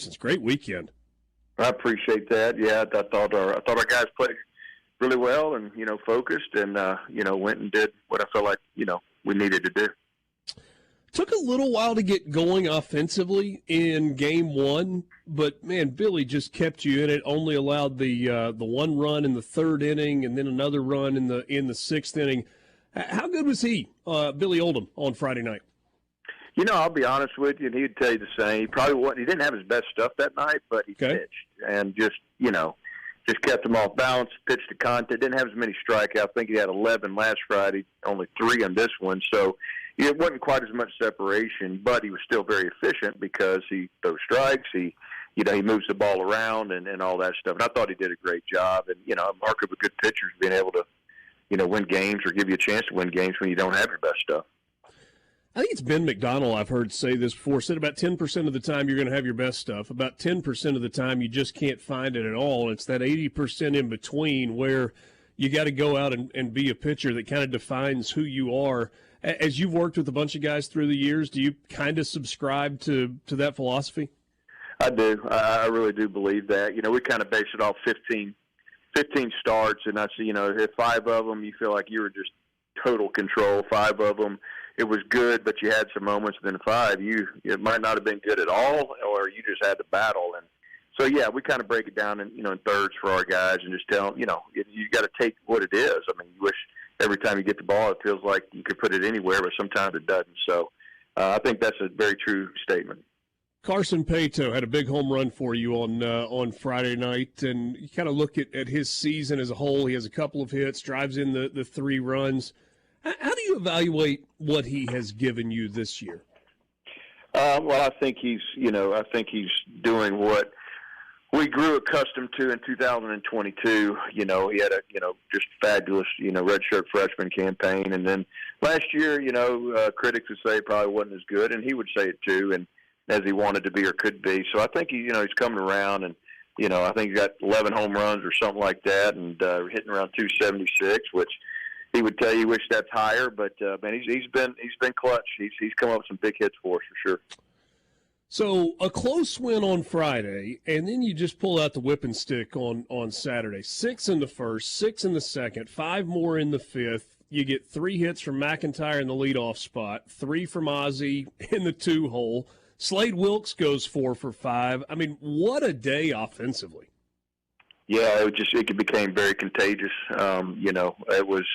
It's a great weekend. I appreciate that. Yeah, I thought our guys played really well and, focused and, went and did what I felt like, we needed to do. Took a little while to get going offensively in game one, but, man, Billy just kept you in it, only allowed the one run in the third inning and then another run in the sixth inning. How good was he, Billy Oldum, on Friday night? I'll be honest with you, and he'd tell you the same. He didn't have his best stuff that night, but he pitched and just kept him off balance, pitched to contact, didn't have as many strikeouts. I think he had 11 last Friday, only 3 on this one. So it wasn't quite as much separation, but he was still very efficient because he throws strikes, he moves the ball around and all that stuff. And I thought he did a great job. And, a mark of a good pitcher is being able to, win games or give you a chance to win games when you don't have your best stuff. I think it's Ben McDonald, I've heard say this before, said about 10% of the time you're going to have your best stuff. About 10% of the time you just can't find it at all. It's that 80% in between where you got to go out and be a pitcher that kind of defines who you are. As you've worked with a bunch of guys through the years, do you kind of subscribe to that philosophy? I do. I really do believe that. We kind of base it off 15 starts, and that's, if 5 of them you feel like you were just total control, 5 of them it was good, but you had some moments. Then 5, it might not have been good at all, or you just had to battle. And so, yeah, we kind of break it down in thirds for our guys and just tell them, you got to take what it is. I mean, you wish every time you get the ball, it feels like you could put it anywhere, but sometimes it doesn't. So I think that's a very true statement. Carson Pato had a big home run for you on Friday night, and you kind of look at his season as a whole. He has a couple of hits, drives in the 3 runs. How do you evaluate what he has given you this year? Well, I think he's doing what we grew accustomed to in 2022. He had a just fabulous redshirt freshman campaign, and then last year, critics would say it probably wasn't as good, and he would say it too, and as he wanted to be or could be. So I think he's coming around, and I think he's got 11 home runs or something like that, and hitting around 276, which he would tell you wish that's higher, but man, he's been clutch. He's come up with some big hits for us for sure. So a close win on Friday, and then you just pull out the whipping stick on Saturday. 6 in the first, 6 in the second, 5 more in the fifth. You get 3 hits from McIntyre in the leadoff spot, 3 from Ozzie in the 2-hole. Slade Wilkes goes 4 for 5. I mean, what a day offensively. Yeah, it became very contagious. It was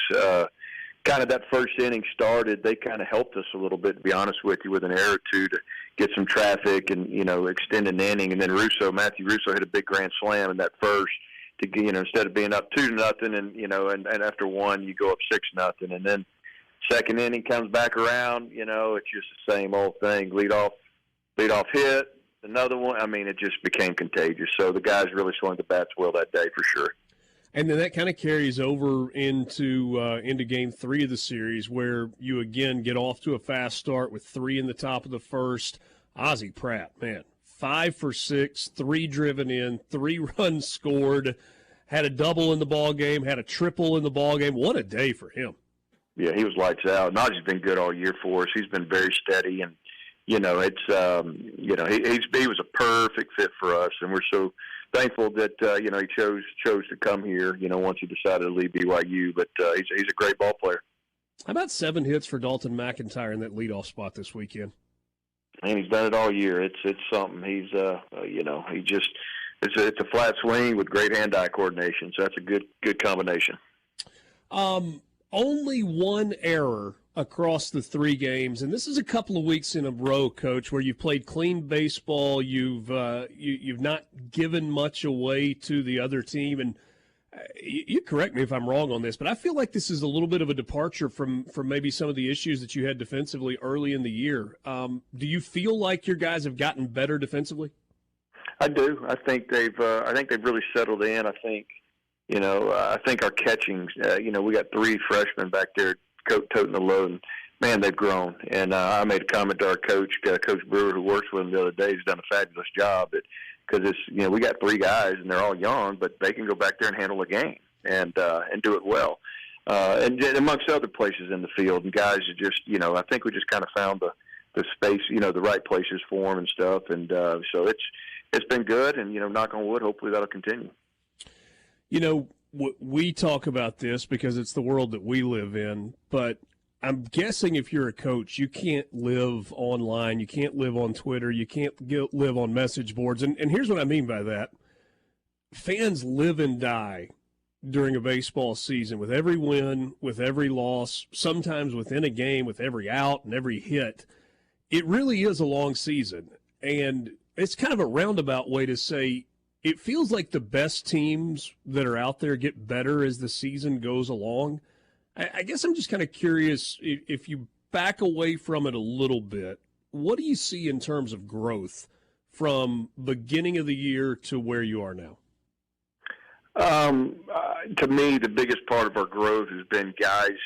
kind of that first inning started. They kind of helped us a little bit, to be honest with you, with an error or two to get some traffic and extend an inning. And then Matthew Russo hit a big grand slam in that first to instead of being up 2-0 and after 1 you go up 6-0, and then second inning comes back around. It's just the same old thing. Lead off hit. Another one. I mean, it just became contagious. So the guys really swung the bats well that day for sure. And then that kind of carries over into Game 3 of the series, where you again get off to a fast start with 3 in the top of the first. Ozzie Pratt, man, 5 for 6, 3 driven in, 3 runs scored, had a double in the ball game, had a triple in the ball game. What a day for him! Yeah, he was lights out. And Ozzie's been good all year for us. He's been very steady and. He was a perfect fit for us, and we're so thankful that he chose to come here. Once he decided to leave BYU, but he's a great ball player. How about 7 hits for Dalton McIntyre in that leadoff spot this weekend? And he's done it all year. It's something. He's it's a flat swing with great hand-eye coordination. So that's a good combination. Only 1 error across the 3 games, and this is a couple of weeks in a row, Coach, where you've played clean baseball. You've not given much away to the other team, and you correct me if I'm wrong on this, but I feel like this is a little bit of a departure from maybe some of the issues that you had defensively early in the year. Do you feel like your guys have gotten better defensively? I do. I think they've really settled in. I think our catching. We got 3 freshmen back there toting the load, and man, they've grown. And I made a comment to our coach, Coach Brewer, who works with them the other day. He's done a fabulous job. Because we got 3 guys, and they're all young, but they can go back there and handle a game and do it well. And amongst other places in the field, and guys are just, I think we just kind of found space, the right places for them and stuff. And so it's been good, and knock on wood, hopefully that'll continue. We talk about this because it's the world that we live in, but I'm guessing if you're a coach, you can't live online, you can't live on Twitter, you can't live on message boards. And here's what I mean by that. Fans live and die during a baseball season with every win, with every loss, sometimes within a game, with every out and every hit. It really is a long season, and it's kind of a roundabout way to say it feels like the best teams that are out there get better as the season goes along. I guess I'm just kind of curious, if you back away from it a little bit, what do you see in terms of growth from beginning of the year to where you are now? To me, the biggest part of our growth has been guys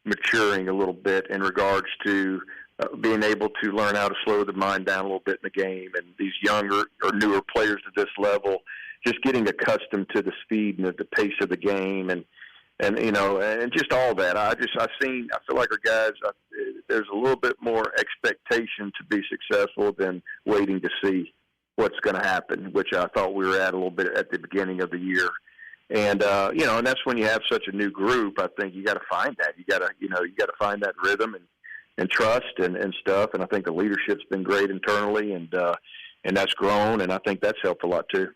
maturing a little bit in regards to being able to learn how to slow the mind down a little bit in the game, and these younger or newer players at this level just getting accustomed to the speed and the pace of the game, and just all that. I feel like our guys, there's a little bit more expectation to be successful than waiting to see what's going to happen, which I thought we were at a little bit at the beginning of the year. And and that's when you have such a new group. I think you got to find that. You got to find that rhythm and trust and stuff. And I think the leadership's been great internally, and that's grown, and I think that's helped a lot too.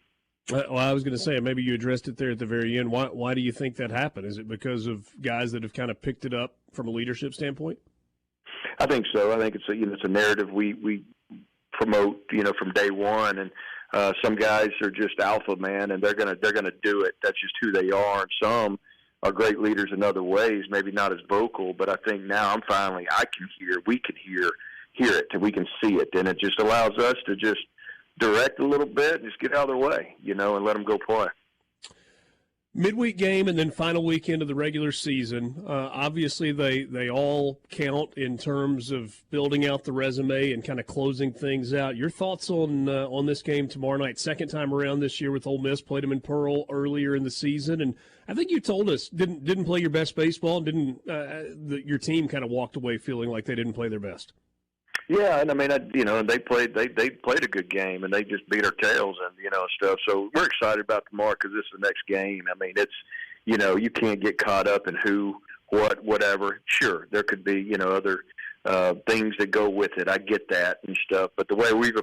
Well, I was going to say, maybe you addressed it there at the very end. Why do you think that happened? Is it because of guys that have kind of picked it up from a leadership standpoint? I think so. I think it's a narrative we promote, from day one, and some guys are just alpha, man, and they're gonna do it. That's just who they are. And some are great leaders in other ways, maybe not as vocal, but I think now we can hear it, and we can see it, and it just allows us to just direct a little bit and just get out of their way, and let them go play. Midweek game and then final weekend of the regular season. Obviously, they all count in terms of building out the resume and kind of closing things out. Your thoughts on this game tomorrow night? Second time around this year with Ole Miss. Played them in Pearl earlier in the season, and I think you told us didn't play your best baseball. Your team kind of walked away feeling like they didn't play their best. Yeah, and I mean, they played a good game, and they just beat our tails and stuff. So we're excited about tomorrow because this is the next game. I mean, it's you can't get caught up in who, what, whatever. Sure, there could be other things that go with it. I get that and stuff, but the way we've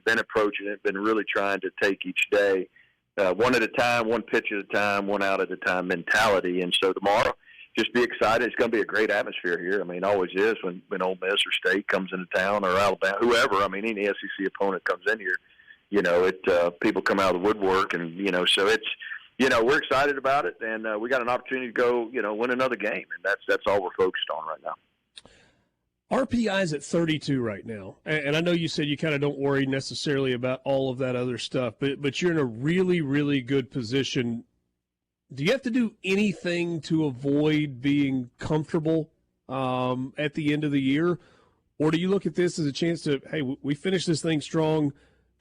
been approaching it, been really trying to take each day one at a time, one pitch at a time, one out at a time mentality. And so tomorrow, just be excited. It's going to be a great atmosphere here. I mean, it always is when Ole Miss or State comes into town, or Alabama, whoever. I mean, any SEC opponent comes in here, people come out of the woodwork, and so it's, we're excited about it, and we got an opportunity to go, win another game, and that's all we're focused on right now. RPI's at 32 right now, and I know you said you kind of don't worry necessarily about all of that other stuff, but you're in a really, really good position. Do you have to do anything to avoid being comfortable at the end of the year? Or do you look at this as a chance to, hey, we finish this thing strong,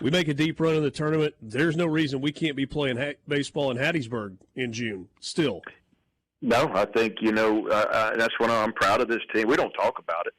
we make a deep run in the tournament, there's no reason we can't be playing baseball in Hattiesburg in June still? No, I think, that's when I'm proud of this team. We don't talk about it.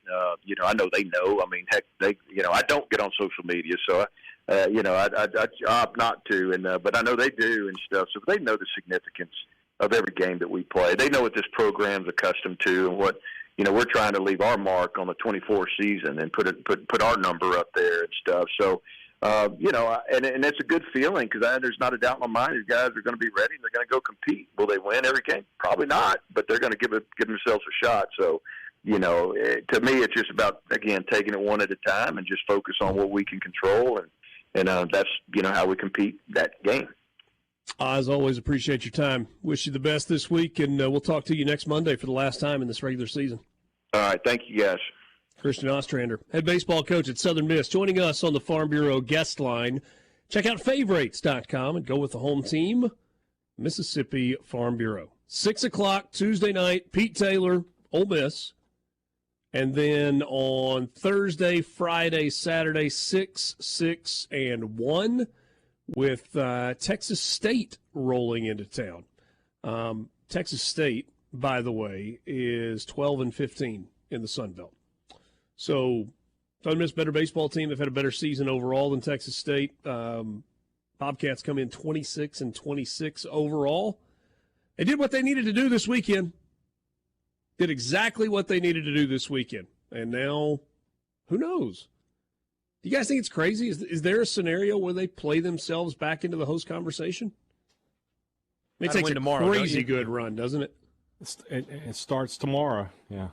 I know they know. I mean, heck, I don't get on social media, so I opt not to, but I know they do and stuff. So they know the significance of every game that we play. They know what this program's accustomed to, and what we're trying to leave our mark on the 24 season and put our number up there and stuff. So and it's a good feeling because there's not a doubt in my mind these guys are going to be ready and they're going to go compete. Will they win every game? Probably not, but they're going to give themselves a shot. So. To me, it's just about, again, taking it one at a time and just focus on what we can control, and that's, how we compete that game. As always, appreciate your time. Wish you the best this week, and we'll talk to you next Monday for the last time in this regular season. All right. Thank you, guys. Christian Ostrander, head baseball coach at Southern Miss, joining us on the Farm Bureau guest line. Check out favorites.com and go with the home team, Mississippi Farm Bureau. 6 o'clock Tuesday night, Pete Taylor, Ole Miss. And then on Thursday, Friday, Saturday, 6, 6, and 1 with Texas State rolling into town. Texas State, by the way, is 12 and 15 in the Sun Belt. So Southern Miss better baseball team. They've had a better season overall than Texas State. Bobcats come in 26-26 overall. They did what they needed to do this weekend. Did exactly what they needed to do this weekend. And now, who knows? Do you guys think it's crazy? Is there a scenario where they play themselves back into the host conversation? I mean, it takes a crazy good run, doesn't it? It starts tomorrow, yeah.